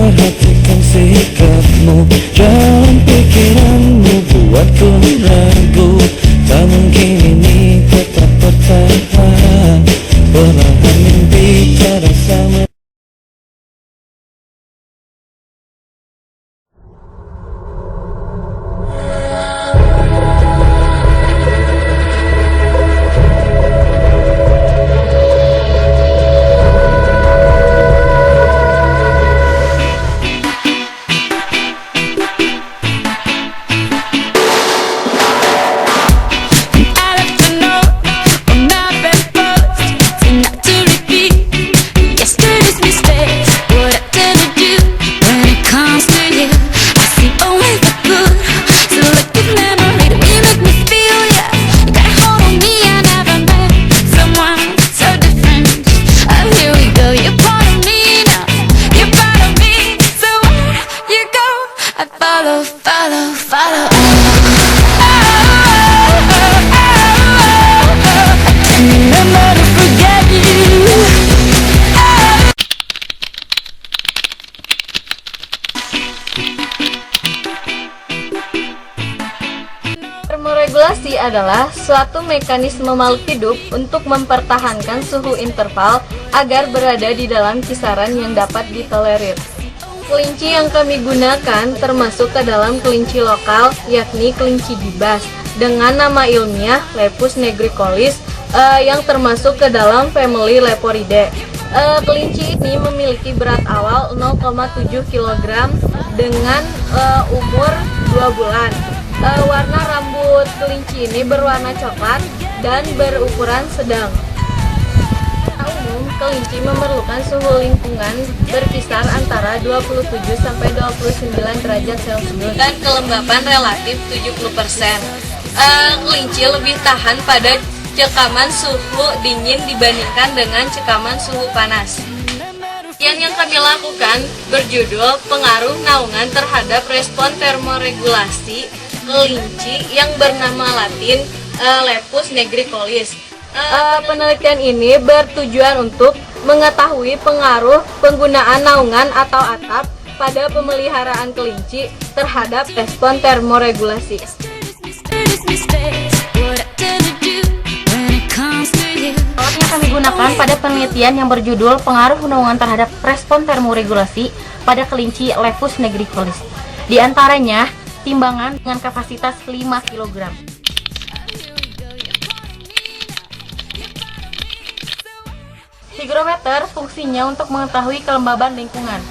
perhatikan sikapmu, dalam pikiranmu buatku ragu. Tak mungkin ini tetap bertahan, perlahan mimpi terasa. Termoregulasi adalah suatu mekanisme makhluk hidup untuk mempertahankan suhu interval agar berada di dalam kisaran yang dapat ditolerir. Kelinci yang kami gunakan termasuk ke dalam kelinci lokal, yakni kelinci gibas, dengan nama ilmiah Lepus nigricollis yang termasuk ke dalam family Leporidae. Kelinci ini memiliki berat awal 0,7 kg dengan umur 2 bulan. Warna rambut kelinci ini berwarna coklat dan berukuran sedang. Secara umum, kelinci memerlukan suhu lingkungan berkisar antara 27-29 derajat Celcius dan kelembapan relatif 70%. Kelinci lebih tahan pada cekaman suhu dingin dibandingkan dengan cekaman suhu panas. Yang kami lakukan berjudul pengaruh naungan terhadap respon termoregulasi kelinci yang bernama latin Lepus nigricollis. Penelitian ini bertujuan untuk mengetahui pengaruh penggunaan naungan atau atap pada pemeliharaan kelinci terhadap respon termoregulasi. Alat yang kami gunakan pada penelitian yang berjudul pengaruh naungan terhadap respon termoregulasi pada kelinci Lepus nigricollis. Di antaranya timbangan dengan kapasitas 5 kg. Hygrometer fungsinya untuk mengetahui kelembaban lingkungan.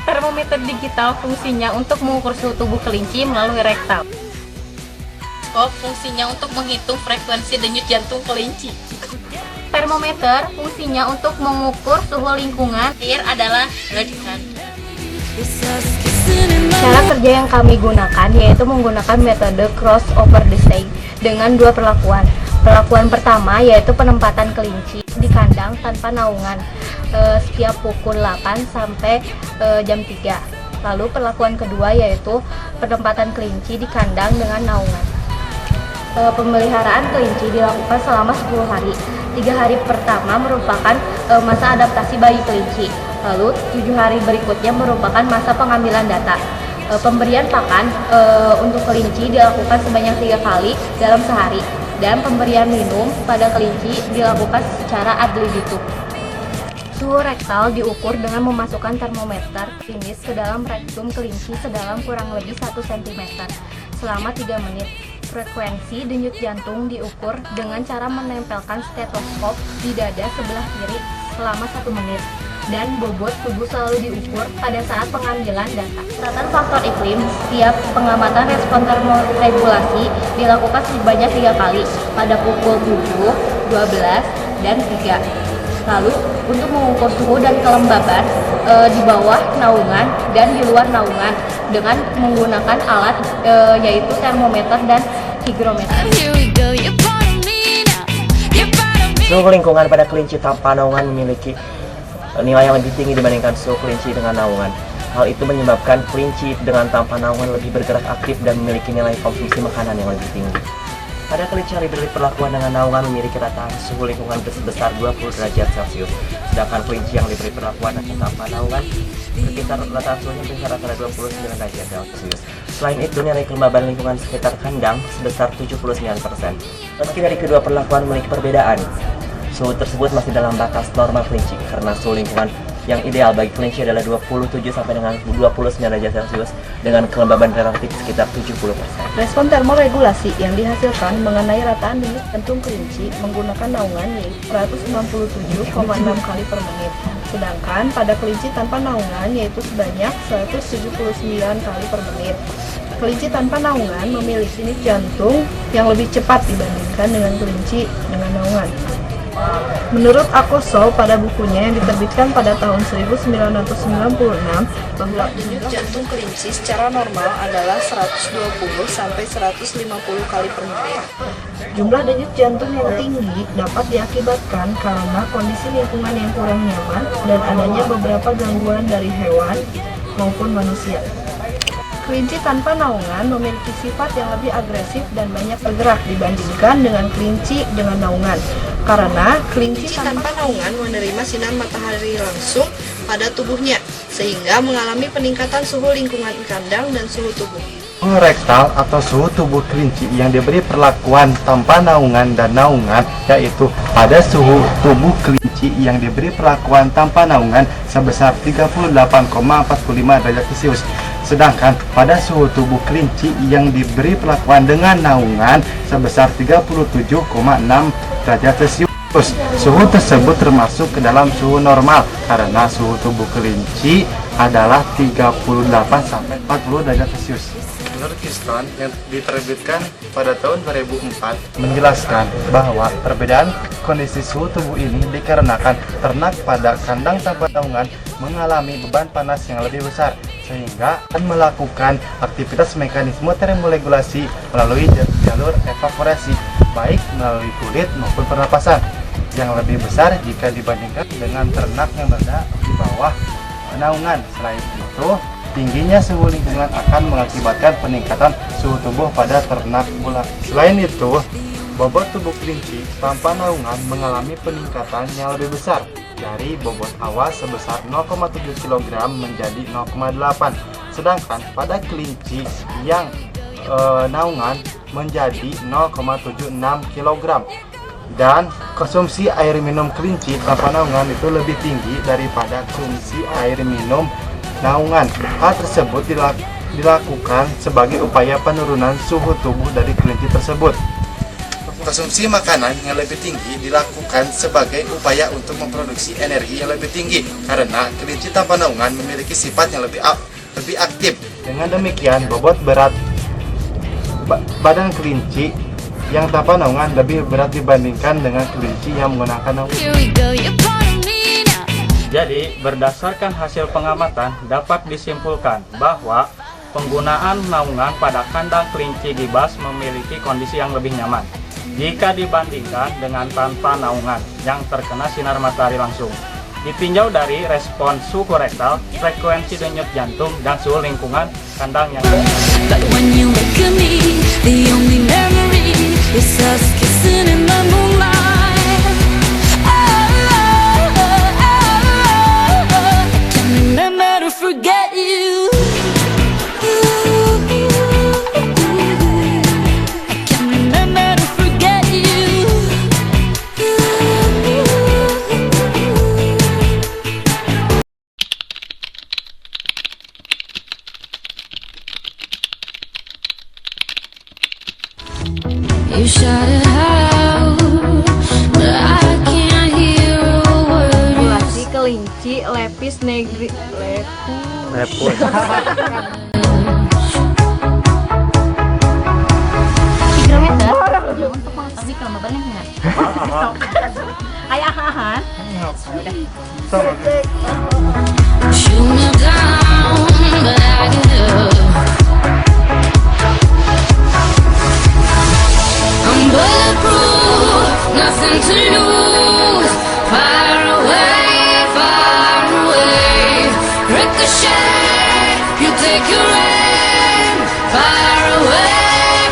Termometer digital fungsinya untuk mengukur suhu tubuh kelinci melalui rektal. Stetoskop fungsinya untuk menghitung frekuensi denyut jantung kelinci. Termometer fungsinya untuk mengukur suhu lingkungan. Air adalah radikan. Cara kerja yang kami gunakan yaitu menggunakan metode crossover design dengan dua perlakuan. Perlakuan pertama yaitu penempatan kelinci di kandang tanpa naungan setiap pukul 8 sampai jam 3. Lalu perlakuan kedua yaitu penempatan kelinci di kandang dengan naungan. Pemeliharaan kelinci dilakukan selama 10 hari. 3 hari pertama merupakan masa adaptasi bayi kelinci. Lalu 7 hari berikutnya merupakan masa pengambilan data. Pemberian pakan untuk kelinci dilakukan sebanyak 3 kali dalam sehari, dan pemberian minum pada kelinci dilakukan secara ad libitum. Suhu rektal diukur dengan memasukkan termometer finish ke dalam rektum kelinci sedalam kurang lebih 1 cm selama 3 menit. Frekuensi denyut jantung diukur dengan cara menempelkan stetoskop di dada sebelah kiri selama 1 menit. Dan bobot tubuh selalu diukur pada saat pengambilan data. Pengamatan faktor iklim, setiap pengamatan respon termoregulasi dilakukan sebanyak 3 kali pada pukul 7, 12, dan 3. Lalu untuk mengukur suhu dan kelembaban di bawah naungan dan di luar naungan dengan menggunakan alat yaitu termometer dan hygrometer. Suhu lingkungan pada kelinci tanpa naungan memiliki nilai yang lebih tinggi dibandingkan suhu kelinci dengan naungan. Hal itu menyebabkan kelinci dengan tanpa naungan lebih bergerak aktif dan memiliki nilai konsumsi makanan yang lebih tinggi. Pada kelinci yang diberi perlakuan dengan naungan memiliki rataan suhu lingkungan sebesar 20 derajat Celcius. Sedangkan kelinci yang diberi perlakuan tanpa naungan sekitar rataan suhunya berkisar antara 29 derajat Celcius. Selain itu, nilai kelembaban lingkungan sekitar kandang sebesar 79%. Meski dari kedua perlakuan memiliki perbedaan, suhu tersebut masih dalam batas normal kelinci karena suhu lingkungan yang ideal bagi kelinci adalah 27 sampai dengan 29 derajat Celcius dengan kelembaban relatif sekitar 70%. Respon termoregulasi yang dihasilkan mengenai rataan denyut jantung kelinci menggunakan naungan yaitu 167,6 kali per menit. Sedangkan pada kelinci tanpa naungan yaitu sebanyak 179 kali per menit. Kelinci tanpa naungan memiliki denyut jantung yang lebih cepat dibandingkan dengan kelinci dengan naungan. Menurut Akosol pada bukunya yang diterbitkan pada tahun 1996 bahwa denyut jantung kelinci secara normal adalah 120 sampai 150 kali per menit. Jumlah denyut jantung yang tinggi dapat diakibatkan karena kondisi lingkungan yang kurang nyaman dan adanya beberapa gangguan dari hewan maupun manusia. Kelinci tanpa naungan memiliki sifat yang lebih agresif dan banyak bergerak dibandingkan dengan kelinci dengan naungan. Karena kelinci tanpa naungan menerima sinar matahari langsung pada tubuhnya, sehingga mengalami peningkatan suhu lingkungan kandang dan suhu tubuh. Suhu rektal atau suhu tubuh kelinci yang diberi perlakuan tanpa naungan dan naungan, yaitu pada suhu tubuh kelinci yang diberi perlakuan tanpa naungan sebesar 38,45 derajat Celcius. Sedangkan pada suhu tubuh kelinci yang diberi perlakuan dengan naungan sebesar 37,6 derajat Celcius. Suhu tersebut termasuk ke dalam suhu normal karena suhu tubuh kelinci adalah 38 sampai 40 derajat Celcius. Menurut Keystone yang diterbitkan pada tahun 2004 menjelaskan bahwa perbedaan kondisi suhu tubuh ini dikarenakan ternak pada kandang tanpa naungan mengalami beban panas yang lebih besar sehingga akan melakukan aktivitas mekanisme termoregulasi melalui jalur evaporasi baik melalui kulit maupun pernapasan yang lebih besar jika dibandingkan dengan ternak yang berada di bawah naungan. Selain itu, tingginya suhu lingkungan akan mengakibatkan peningkatan suhu tubuh pada ternak pula. Selain itu, bobot tubuh kelinci tanpa naungan mengalami peningkatan yang lebih besar dari bobot awal sebesar 0,7 kg menjadi 0,8, sedangkan pada kelinci yang naungan menjadi 0,76 kg. Dan konsumsi air minum kelinci tanpa naungan itu lebih tinggi daripada konsumsi air minum naungan. Hal tersebut dilakukan sebagai upaya penurunan suhu tubuh dari kelinci tersebut. Konsumsi makanan yang lebih tinggi dilakukan sebagai upaya untuk memproduksi energi yang lebih tinggi karena kelinci tanpa naungan memiliki sifat yang lebih aktif. Dengan demikian, bobot berat badan kelinci yang tanpa naungan lebih berat dibandingkan dengan kelinci yang menggunakan naungan. Jadi, berdasarkan hasil pengamatan dapat disimpulkan bahwa penggunaan naungan pada kandang kelinci gibas memiliki kondisi yang lebih nyaman jika dibandingkan dengan tanpa naungan yang terkena sinar matahari langsung. Ditinjau dari respon suhu rektal, frekuensi denyut jantung, dan suhu lingkungan kandang yang forget you. I can't remember to forget you. You shout it out, but I can't hear a word. Populasi kelinci lepis negri repot. Untuk mengetahui kelembaban lingkungan. Ayah ahan. Shoot me down, but I get up. I'm bulletproof, nothing to lose. Far away, ricochet. You take your aim. Far away,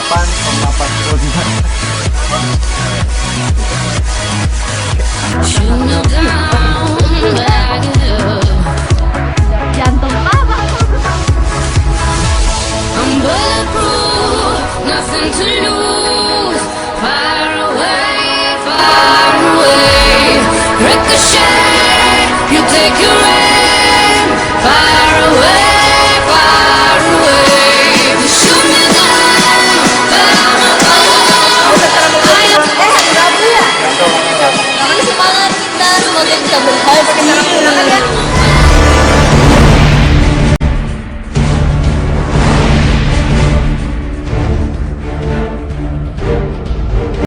Shoot me down, but I get up. Jantung papa. I'm bulletproof, nothing to lose. Far away. Ricochet, you take your aim. Far away. Shoot me down, but I'm above. Semangat kita, semoga kita berhasil.